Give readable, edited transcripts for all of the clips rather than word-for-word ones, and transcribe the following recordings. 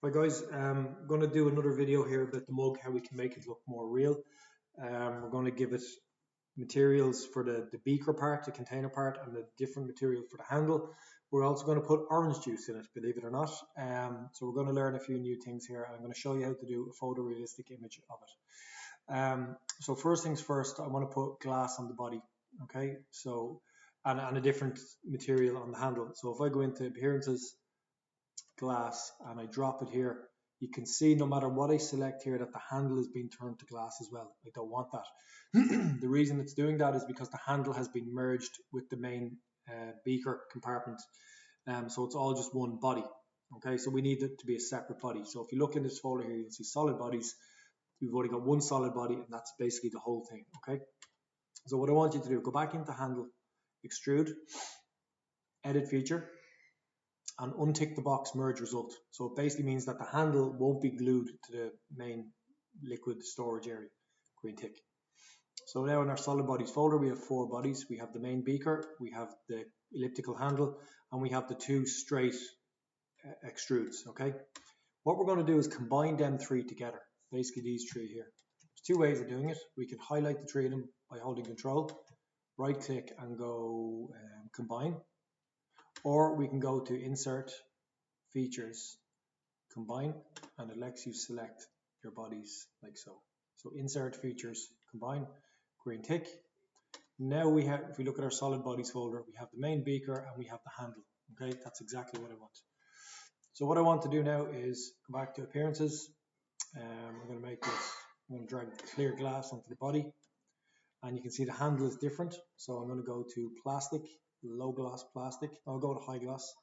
Hi guys, I'm going to do another video here about the mug, how we can make it look more real. We're going to give it materials for the beaker part, the container part, and the different material for the handle. We're also going to put orange juice in it, believe it or not. So we're going to learn a few new things here. I'm going to show you how to do a photorealistic image of it. So first things first, I want to put glass on the body, okay? So, and a different material on the handle. So if I go into appearances, glass, and I drop it here, you can see no matter what I select here that the handle is being turned to glass as well. I don't want that. The reason it's doing that is because the handle has been merged with the main beaker compartment. So it's all just one body. Okay, so we need it to be a separate body. So if you look in this folder here, you'll see solid bodies. We've only got one solid body, and that's basically the whole thing. Okay, so what I want you to do, go back into handle, extrude, edit feature, and untick the box merge result. So it basically means that the handle won't be glued to the main liquid storage area. Green tick. So now in our solid bodies folder, we have four bodies. We have the main beaker, we have the elliptical handle, and we have the two straight extrudes. Okay. What we're going to do is combine them three together. Basically these three here. There's two ways of doing it. We can highlight the three of them by holding control, right click and go combine. Or we can go to insert, features, combine, and it lets you select your bodies like so. So insert, features, combine, green tick. Now we have, if we look at our solid bodies folder, we have the main beaker and we have the handle. Okay, that's exactly what I want. So what I want to do now is go back to appearances. I'm going to make this, I'm going to drag clear glass onto the body, and you can see the handle is different. So I'm going to go to plastic, low gloss plastic. I'll go to high gloss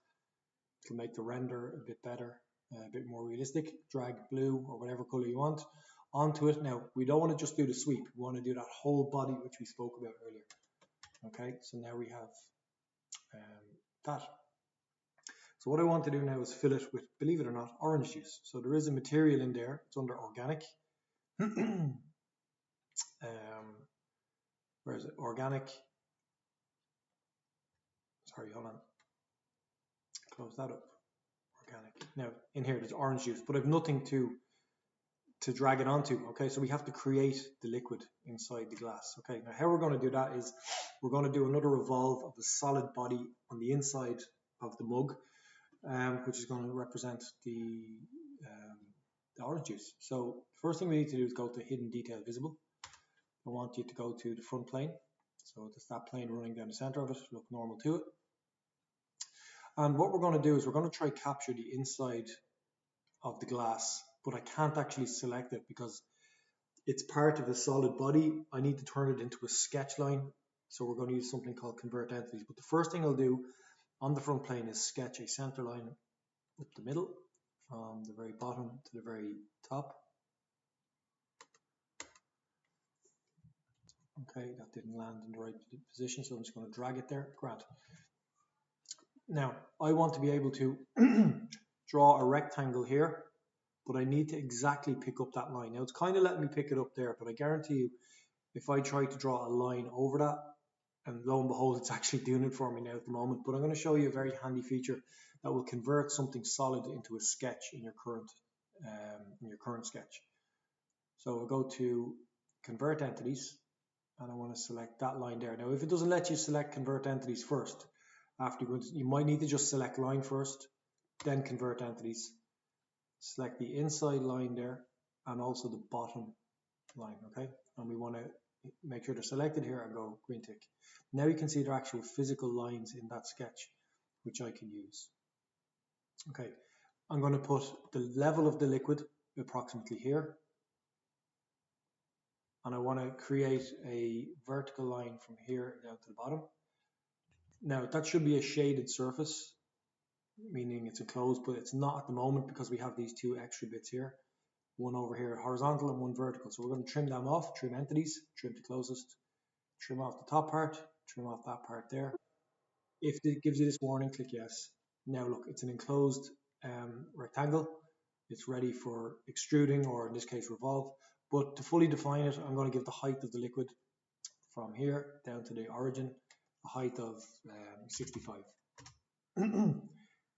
to make the render a bit better, a bit more realistic. Drag blue or whatever color you want onto it. Now we don't want to just do the sweep, we want to do that whole body which we spoke about earlier. Okay, so now we have that. So what I want to do now is fill it with, believe it or not, orange juice. So there is a material in there, it's under organic. Where is it? Organic. Sorry, hold on. Close that up. Organic. Now in here there's orange juice, but I've nothing to drag it onto. Okay, so we have to create the liquid inside the glass. Okay, now how we're going to do that is we're going to do another revolve of the solid body on the inside of the mug, which is going to represent the orange juice. So first thing we need to do is go to hidden detail visible. I want you to go to the front plane. So it's that plane running down the center of it, look normal to it. And what we're going to do is we're going to try capture the inside of the glass, but I can't actually select it because it's part of a solid body. I need to turn it into a sketch line. So we're going to use something called convert entities. But the first thing I'll do on the front plane is sketch a center line up the middle from the very bottom to the very top. Okay, that didn't land in the right position, so I'm just going to drag it there. Grant. Now, I want to be able to draw a rectangle here, but I need to exactly pick up that line. Now, it's kind of letting me pick it up there, but I guarantee you, if I try to draw a line over that, and lo and behold, it's actually doing it for me now at the moment, but I'm going to show you a very handy feature that will convert something solid into a sketch in your current sketch. So we'll go to convert entities, and I want to select that line there. Now, if it doesn't let you select convert entities first, afterwards, you might need to just select line first, then convert entities. Select the inside line there and also the bottom line, okay? And we want to make sure they're selected here and go green tick. Now you can see there are actual physical lines in that sketch, which I can use. Okay, I'm going to put the level of the liquid approximately here. And I want to create a vertical line from here down to the bottom. Now that should be a shaded surface, meaning it's enclosed, but it's not at the moment because we have these two extra bits here. One over here horizontal and one vertical. So we're going to trim them off, trim entities, trim to closest, trim off the top part, trim off that part there. If it gives you this warning, click yes. Now look, it's an enclosed rectangle. It's ready for extruding, or in this case revolve. But to fully define it, I'm going to give the height of the liquid from here down to the origin a height of 65.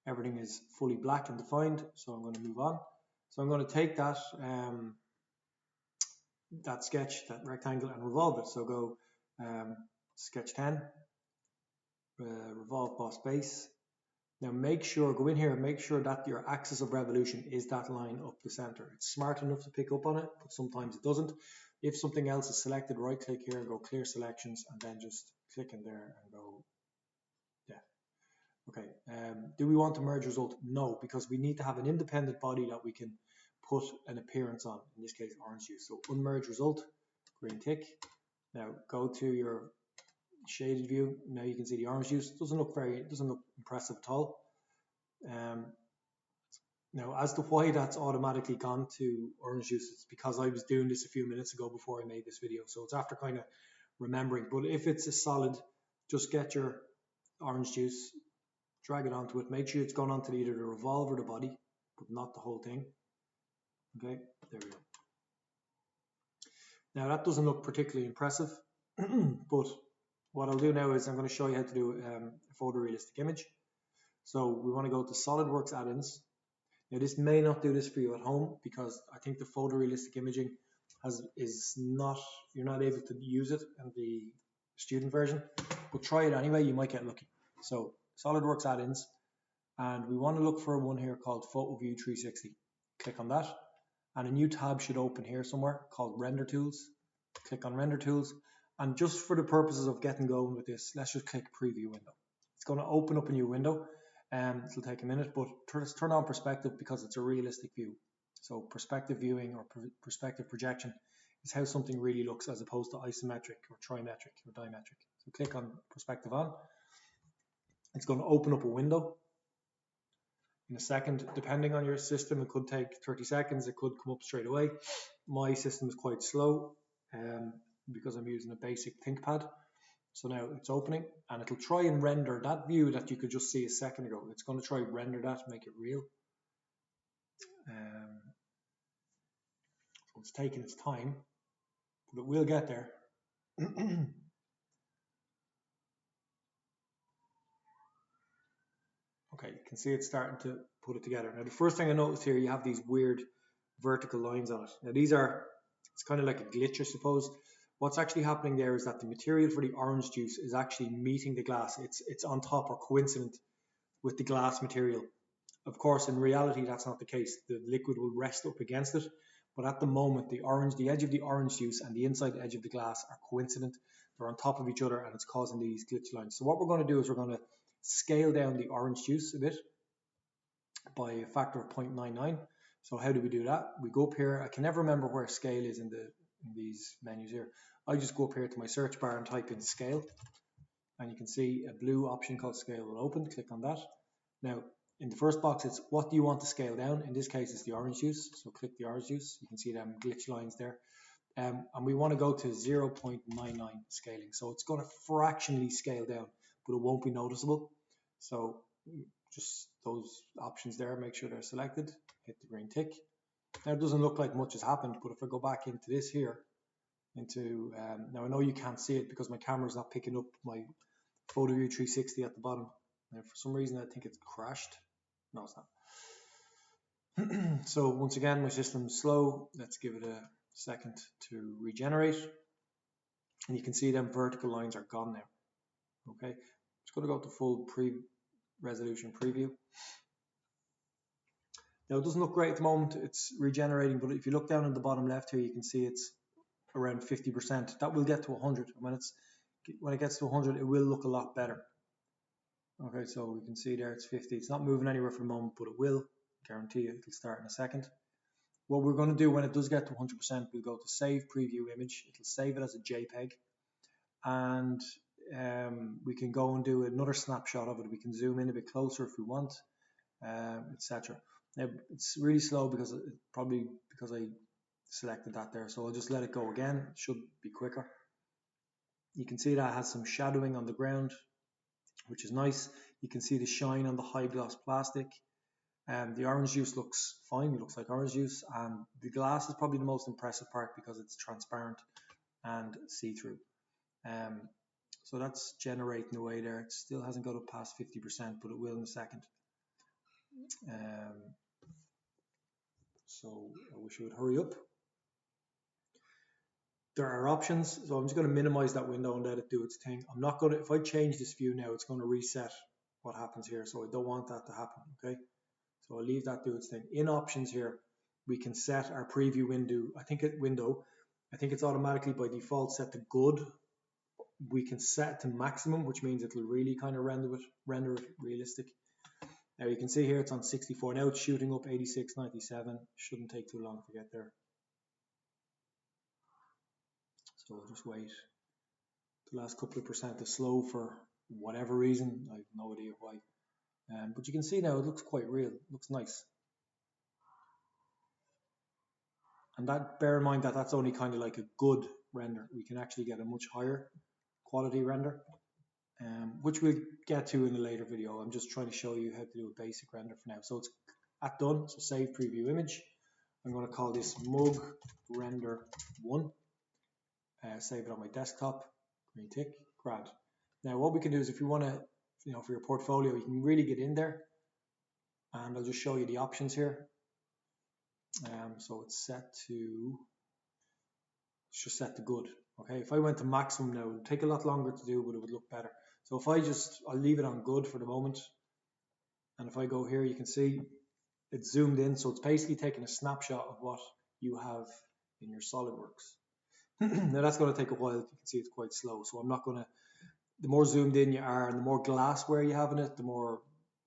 everything is fully black and defined. So I'm going to move on. So I'm going to take that that sketch, that rectangle, and revolve it. So go sketch 10, revolve boss base. Now make sure, go in here and make sure that your axis of revolution is that line up the center. It's smart enough to pick up on it, but sometimes it doesn't. If something else is selected, right click here and go clear selections, and then just click in there and go, yeah. Okay, do we want to merge result? No, because we need to have an independent body that we can put an appearance on, in this case orange juice. So unmerge result, green tick. Now go to your shaded view. Now you can see the orange juice. It doesn't look impressive at all. Now as to why that's automatically gone to orange juice, it's because I was doing this a few minutes ago before I made this video. So it's after kind of remembering. But if it's a solid, just get your orange juice, drag it onto it, make sure it's gone onto either the revolve or the body, but not the whole thing. Okay, there we go. Now that doesn't look particularly impressive, but what I'll do now is I'm going to show you how to do a photorealistic image. So we want to go to SolidWorks add-ins. Now this may not do this for you at home because I think the photorealistic imaging you're not able to use it in the student version, but try it anyway, you might get lucky. So SolidWorks add-ins, and we want to look for one here called PhotoView 360. Click on that, and a new tab should open here somewhere called Render Tools. Click on Render Tools, and just for the purposes of getting going with this, let's just click Preview Window. It's going to open up a new window, and it'll take a minute, but let's turn on Perspective because it's a realistic view. So perspective viewing or perspective projection is how something really looks as opposed to isometric or trimetric or dimetric. So click on Perspective on. It's going to open up a window. In a second, depending on your system, it could take 30 seconds, it could come up straight away. My system is quite slow because I'm using a basic ThinkPad. So now it's opening, and it'll try and render that view that you could just see a second ago. It's going to try and render that, make it real. So it's taking its time, but it will get there. Okay, you can see it's starting to put it together. Now the first thing I noticed here, you have these weird vertical lines on it. Now it's kind of like a glitch, I suppose. What's actually happening there is that the material for the orange juice is actually meeting the glass. It's on top or coincident with the glass material. Of course, in reality, that's not the case. The liquid will rest up against it. But at the moment, the edge of the orange juice and the inside edge of the glass are coincident. They're on top of each other, and it's causing these glitch lines. So what we're going to do is we're going to scale down the orange juice a bit by a factor of 0.99. So how do we do that? We go up here. I can never remember where scale is in these menus here. I just go up here to my search bar and type in scale, and you can see a blue option called scale will open. Click on that. Now in the first box, it's what do you want to scale down? In this case, it's the orange juice. So click the orange juice. You can see them glitch lines there. And we want to go to 0.99 scaling. So it's going to fractionally scale down, but it won't be noticeable. So just those options there, make sure they're selected, hit the green tick. Now it doesn't look like much has happened, but if I go back into this here, now I know you can't see it because my camera's not picking up my PhotoView 360 at the bottom. Now for some reason I think it's crashed. No, it's not. So once again, my system's slow. Let's give it a second to regenerate. And you can see them vertical lines are gone now. Okay, just going to go to full resolution preview. Now it doesn't look great at the moment, it's regenerating, but if you look down in the bottom left here, you can see it's around 50%. That will get to 100. When it gets to 100, it will look a lot better. Okay, so we can see there it's 50. It's not moving anywhere for the moment, but it will. Guarantee you, it'll start in a second. What we're going to do when it does get to 100%, we'll go to Save Preview Image. It'll save it as a JPEG, and we can go and do another snapshot of it. We can zoom in a bit closer if we want, etc. Now it's really slow because I selected that there, so I'll just let it go again. It should be quicker. You can see that it has some shadowing on the ground, which is nice. You can see the shine on the high gloss plastic. The orange juice looks fine, it looks like orange juice, and the glass is probably the most impressive part because it's transparent and see-through. So that's generating away there. It still hasn't got up past 50%, but it will in a second. So I wish it would hurry up. There are options, so I'm just going to minimize that window and let it do its thing. I'm not going to, if I change this view now, it's going to reset what happens here, so I don't want that to happen, okay? So I'll leave that do its thing. In options here, we can set our preview window. I think it's automatically by default set to good. We can set to maximum, which means it'll really kind of render it realistic. Now you can see here it's on 64. Now it's shooting up 86.97. Shouldn't take too long to get there. So I'll just wait. The last couple of percent is slow for whatever reason. I have no idea why. But you can see now it looks quite real. It looks nice. And that, bear in mind that that's only kind of like a good render. We can actually get a much higher quality render, which we'll get to in a later video. I'm just trying to show you how to do a basic render for now. So it's at done. So save preview image. I'm going to call this Moog Render 1. Save it on my desktop. Green tick. Grand. Now what we can do is if you want to, for your portfolio, you can really get in there. And I'll just show you the options here. So it's just set to good. Okay, if I went to maximum now, it would take a lot longer to do, but it would look better. So if I'll leave it on good for the moment. And if I go here, you can see it's zoomed in. So it's basically taking a snapshot of what you have in your SolidWorks. Now that's going to take a while. You can see it's quite slow. So I'm not going to, the more zoomed in you are and the more glassware you have in it, the more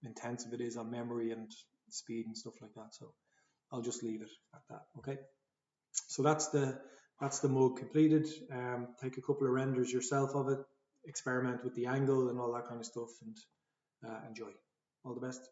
intensive it is on memory and speed and stuff like that. So I'll just leave it at that. Okay. So that's the Moog completed. Take a couple of renders yourself of it, experiment with the angle and all that kind of stuff, and enjoy. All the best.